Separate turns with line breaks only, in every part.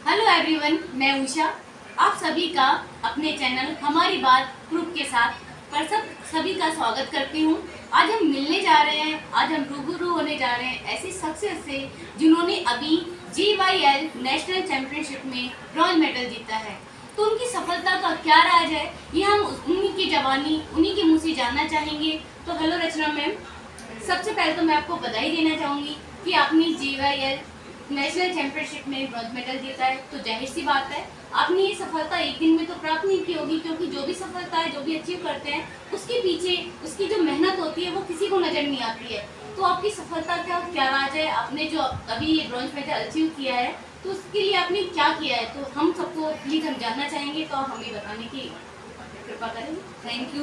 Hello everyone, मैं उषा आप सभी का अपने चैनल हमारी बात ग्रुप के साथ सभी का स्वागत करती हूँ। आज हम मिलने जा रहे हैं, आज हम रूबरू होने जा रहे हैं ऐसी सक्सेस से जिन्होंने अभी GYL नेशनल चैंपियनशिप में ब्रॉन्ज मेडल जीता है। तो उनकी सफलता का क्या राज है, ये हम उन्हीं की जवानी उन्हीं के मुँह से जानना चाहेंगे। तो हेलो रचना मैम, सबसे पहले तो मैं आपको बधाई देना चाहूँगी कि आपने GYL नेशनल चैंपियनशिप में ब्रॉन्ज मेडल जीता है। तो जाहिर सी बात है आपने ये सफलता एक दिन में तो प्राप्त नहीं की होगी, क्योंकि जो भी सफलता है, जो भी अचीव करते हैं, उसके पीछे उसकी जो मेहनत होती है वो किसी को नजर नहीं आती है। तो आपकी सफलता का क्या राज है? आपने जो अभी ये ब्रॉन्ज मेडल अचीव किया है तो उसके लिए आपने क्या किया है? तो हम सबको प्लीज हम जानना चाहेंगे, तो आप हमें बताने की कृपा करेंगे।
Thank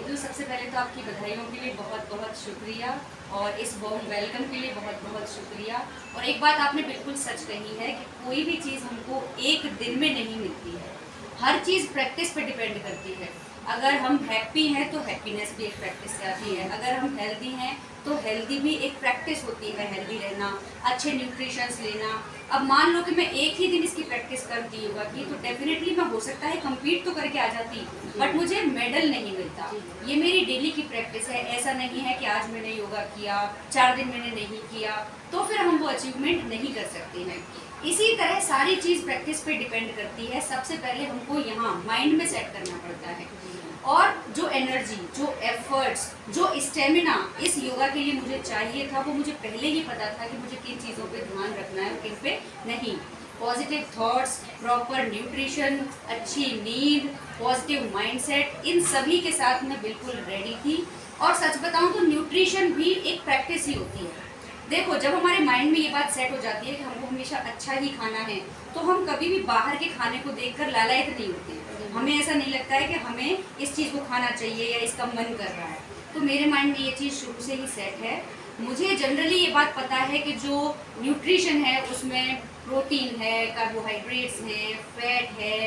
you. सबसे पहले तो आपकी बधाइयों के लिए बहुत बहुत शुक्रिया और इस वार्म वेलकम के लिए बहुत बहुत शुक्रिया। और एक बात आपने बिल्कुल सच कही है कि कोई भी चीज़ हमको एक दिन में नहीं मिलती है, हर चीज़ प्रैक्टिस पे डिपेंड करती है। अगर हम हैप्पी हैं तो हैप्पीनेस भी एक प्रैक्टिस से आती है, अगर हम हेल्दी हैं तो हेल्दी भी एक प्रैक्टिस होती है, हेल्दी रहना, अच्छे न्यूट्रिशंस लेना। अब मान लो कि मैं एक ही दिन इसकी प्रैक्टिस करती योगा की तो डेफिनेटली मैं हो सकता है कम्पीट तो करके आ जाती, बट मुझे मेडल नहीं मिलता। ये मेरी डेली की प्रैक्टिस है, ऐसा नहीं है कि आज मैंने योगा किया 4 दिन मैंने नहीं किया तो फिर हम वो अचीवमेंट नहीं कर सकते हैं। इसी तरह सारी चीज़ प्रैक्टिस पे डिपेंड करती है। सबसे पहले हमको यहाँ माइंड में सेट करना पड़ता है, और जो एनर्जी, जो एफर्ट्स, जो स्टेमिना इस योगा के लिए मुझे चाहिए था वो मुझे पहले ही पता था कि मुझे किन चीज़ों पे ध्यान रखना है और किन पे नहीं। पॉजिटिव थॉट्स, प्रॉपर न्यूट्रिशन, अच्छी नींद, पॉजिटिव माइंडसेट, इन सभी के साथ मैं बिल्कुल रेडी थी। और सच बताऊं तो न्यूट्रिशन भी एक प्रैक्टिस ही होती है। देखो, जब हमारे माइंड में ये बात सेट हो जाती है कि हमको हमेशा अच्छा ही खाना है तो हम कभी भी बाहर के खाने को देखकर लालायित नहीं होते। हमें ऐसा नहीं लगता है कि हमें इस चीज़ को खाना चाहिए या इसका मन कर रहा है। तो मेरे माइंड में ये चीज़ शुरू से ही सेट है। मुझे जनरली ये बात पता है कि जो न्यूट्रिशन है उसमें प्रोटीन है, कार्बोहाइड्रेट्स हैं, फैट है,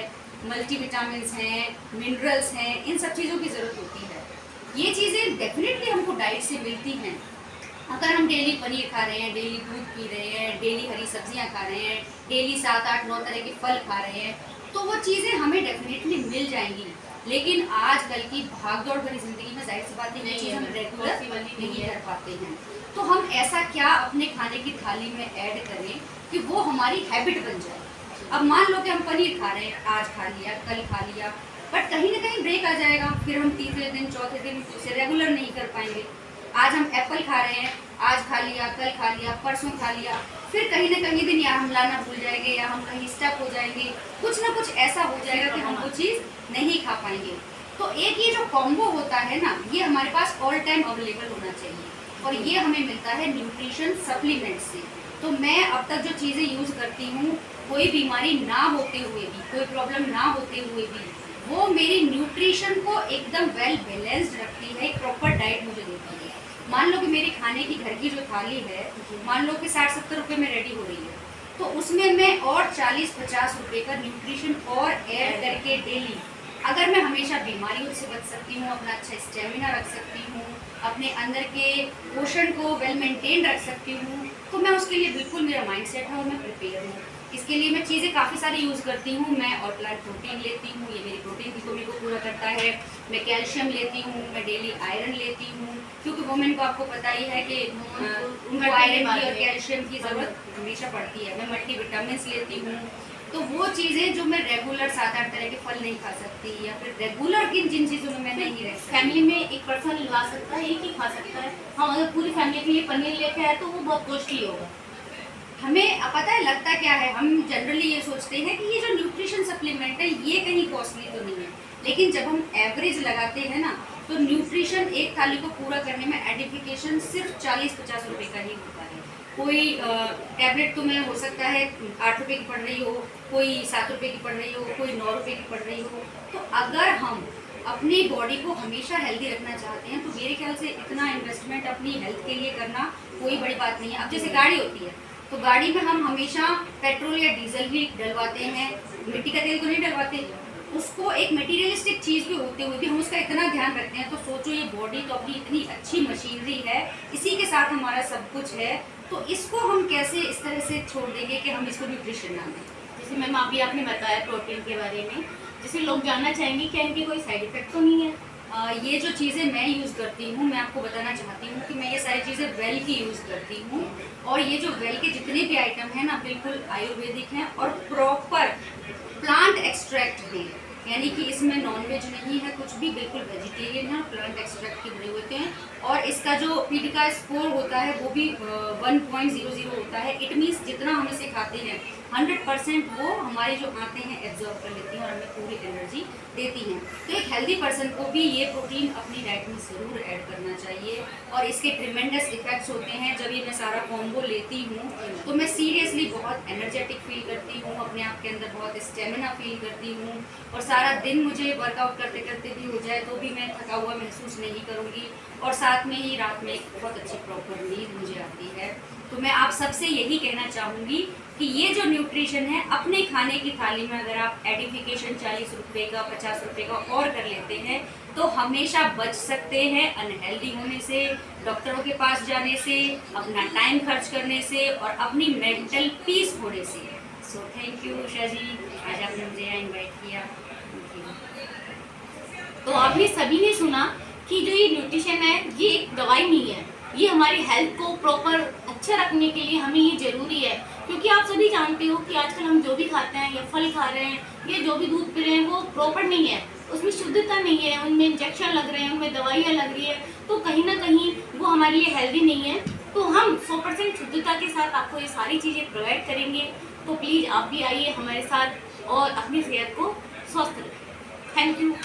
मल्टीविटामिन्स हैं, मिनरल्स हैं, इन सब चीज़ों की ज़रूरत होती है। ये चीज़ें डेफिनेटली हमको डाइट से मिलती हैं। अगर हम डेली पनीर खा रहे हैं, डेली दूध पी रहे हैं, डेली हरी सब्जियां खा रहे हैं, डेली 7, 8, 9 तरह के फल खा रहे हैं, तो वो चीज़ें हमें डेफिनेटली मिल जाएंगी। लेकिन आजकल की भागदौड़ भरी जिंदगी में जाहिर सी बात है ये चीज़ हम रेगुलर नहीं कर पाते हैं। तो हम ऐसा क्या अपने खाने की थाली में ऐड करें कि वो हमारी हैबिट बन जाए। अब मान लो कि हम पनीर खा रहे हैं, आज खा लिया, कल खा लिया, बट कहीं ना कहीं ब्रेक आ जाएगा, फिर हम तीसरे दिन, चौथे दिन उसे रेगुलर नहीं कर पाएंगे। आज हम एप्पल खा रहे हैं, आज खा लिया, कल खा लिया, परसों खा लिया, फिर कहीं ना कहीं दिन या हम लाना भूल जाएंगे या हम कहीं स्टक हो जाएंगे, कुछ ना कुछ ऐसा हो जाएगा कि हम वो चीज़ नहीं खा पाएंगे। तो एक ये जो कॉम्बो होता है ना, ये हमारे पास ऑल टाइम अवेलेबल होना चाहिए, और ये हमें मिलता है न्यूट्रिशन सप्लीमेंट से। तो मैं अब तक जो चीज़ें यूज़ करती हूँ, कोई बीमारी ना होते हुए भी, कोई प्रॉब्लम ना होते हुए भी, वो मेरी न्यूट्रिशन को एकदम वेल बैलेंस्ड रखती है, एक प्रॉपर डाइट मुझे देती है। मान लो कि मेरी खाने की घर की जो थाली है, मान लो कि 60-70 रुपये में रेडी हो रही है, तो उसमें मैं और 40-50 रुपये का न्यूट्रिशन और ऐड करके डेली, अगर मैं हमेशा बीमारियों से बच सकती हूँ, अपना अच्छा स्टेमिना रख सकती हूँ, अपने अंदर के पोषण को वेल मेंटेन रख सकती हूँ, तो मैं उसके लिए बिल्कुल, मेरा माइंड सेट है और मैं प्रिपेयर हूँ। इसके लिए मैं चीज़ें काफ़ी सारी यूज़ करती हूँ। मैं और प्लांट प्रोटीन लेती हूँ, ये मेरी प्रोटीन की कमी को पूरा करता है। मैं कैल्शियम लेती हूँ, मैं डेली आयरन लेती हूँ, क्योंकि वुमेन को आपको पता ही है कि उनको आयरन की और कैल्शियम की ज़रूरत हमेशा पड़ती है। मैं मल्टीविटामिन्स लेती हूँ। तो वो चीज़ें जो मैं रेगुलर 7-8 तरह के फल नहीं खा सकती, या फिर रेगुलर जिन चीज़ों में मैं नहीं रह सकती।
फैमिली में एक पर्सन ला सकता है, एक ही खा सकता है। हम अगर पूरी फैमिली के लिए पनीर लेके आए तो वो बहुत कॉस्टली होगा।
हमें पता है लगता क्या है, हम जनरली ये सोचते हैं कि ये जो न्यूट्रिशन सप्लीमेंट है ये कहीं कॉस्टली तो नहीं है, लेकिन जब हम एवरेज लगाते हैं ना, तो न्यूट्रिशन एक थाली को पूरा करने में एडिफिकेशन सिर्फ 40-50 रुपये का ही होता है। कोई टैबलेट तुम्हें हो सकता है 8 रुपये की पड़ रही हो, कोई 7 रुपये की पड़ रही हो, कोई 9 रुपये की पड़ रही हो। तो अगर हम अपनी बॉडी को हमेशा हेल्दी रखना चाहते हैं तो मेरे ख्याल से इतना इन्वेस्टमेंट अपनी हेल्थ के लिए करना कोई बड़ी बात नहीं है। अब जैसे गाड़ी होती है, तो गाड़ी में हम हमेशा पेट्रोल या डीजल भी डलवाते हैं, मिट्टी का तेल तो नहीं डलवाते। उसको एक मटेरियलिस्टिक चीज़ भी होते हुए भी हम उसका इतना ध्यान रखते हैं। तो सोचो, ये बॉडी तो अपनी इतनी अच्छी मशीनरी है, इसी के साथ हमारा सब कुछ है, तो इसको हम कैसे इस तरह से छोड़ देंगे कि हम इसको न्यूट्रिशन ना दें।
जैसे मैम अभी आपने बताया प्रोटीन के बारे में, जैसे लोग जानना चाहेंगे क्या इनके कोई साइड इफेक्ट तो नहीं है?
ये जो चीज़ें मैं यूज़ करती हूँ, मैं आपको बताना चाहती हूँ कि मैं ये सारी चीज़ें वेल की यूज़ करती हूँ। और ये जो वेल के जितने भी आइटम हैं ना, बिल्कुल आयुर्वेदिक हैं और प्रॉपर प्लांट एक्सट्रैक्ट हैं। यानी कि इसमें नॉनवेज नहीं है कुछ भी, बिल्कुल वेजिटेरियन है, प्लांट एक्सट्रैक्ट के बने होते हैं। और इसका जो पीडी का स्कोर होता है वो भी 1.00 होता है। इट मीन्स जितना हम इसे खाते हैं 100% वो हमारी जो आंतें हैं एब्जॉर्ब कर लेती हैं और हमें पूरी एनर्जी देती हैं। तो एक हेल्दी पर्सन को भी ये प्रोटीन अपनी डाइट में ज़रूर ऐड करना चाहिए। और इसके ट्रिमेंडस इफेक्ट्स होते हैं। जब ये मैं सारा कॉम्बो लेती हूँ तो मैं सीरियसली बहुत एनर्जेटिक फील करती हूँ, अपने आप के अंदर बहुत स्टेमिना फील करती हूँ। और सारा दिन मुझे वर्कआउट करते करते भी हो जाए तो भी मैं थका हुआ महसूस नहीं करूँगी। और साथ में ही रात में एक बहुत अच्छी प्रॉपर नींद मुझे आती है। तो मैं आप सबसे यही कहना चाहूँगी कि ये जो न्यूट्रिशन है, अपने खाने की थाली में अगर आप एडिफिकेशन 40 रुपये का 50 रुपये का और कर लेते हैं तो हमेशा बच सकते हैं अनहेल्दी होने से, डॉक्टरों के पास जाने से, अपना टाइम खर्च करने से और अपनी मेंटल पीस खोने से। सो थैंक यू उषा जी, आज आपने मुझे यहाँ इन्वाइट किया।
तो आपने सभी ने सुना कि जो ये न्यूट्रिशन है ये एक दवाई नहीं है, ये हमारी हेल्थ को प्रॉपर अच्छा रखने के लिए हमें ये ज़रूरी है। क्योंकि आप सभी जानते हो कि आजकल हम जो भी खाते हैं या फल खा रहे हैं या जो भी दूध पी रहे हैं वो प्रॉपर नहीं है, उसमें शुद्धता नहीं है, उनमें इंजेक्शन लग रहे हैं, उनमें दवाइयाँ लग रही है, तो कहीं ना कहीं वो हमारे लिए हेल्दी नहीं है। तो हम 100% शुद्धता के साथ आपको ये सारी चीज़ें प्रोवाइड करेंगे। तो प्लीज़ आप भी आइए हमारे साथ और अपनी सेहत को स्वस्थ रखें। Thank you.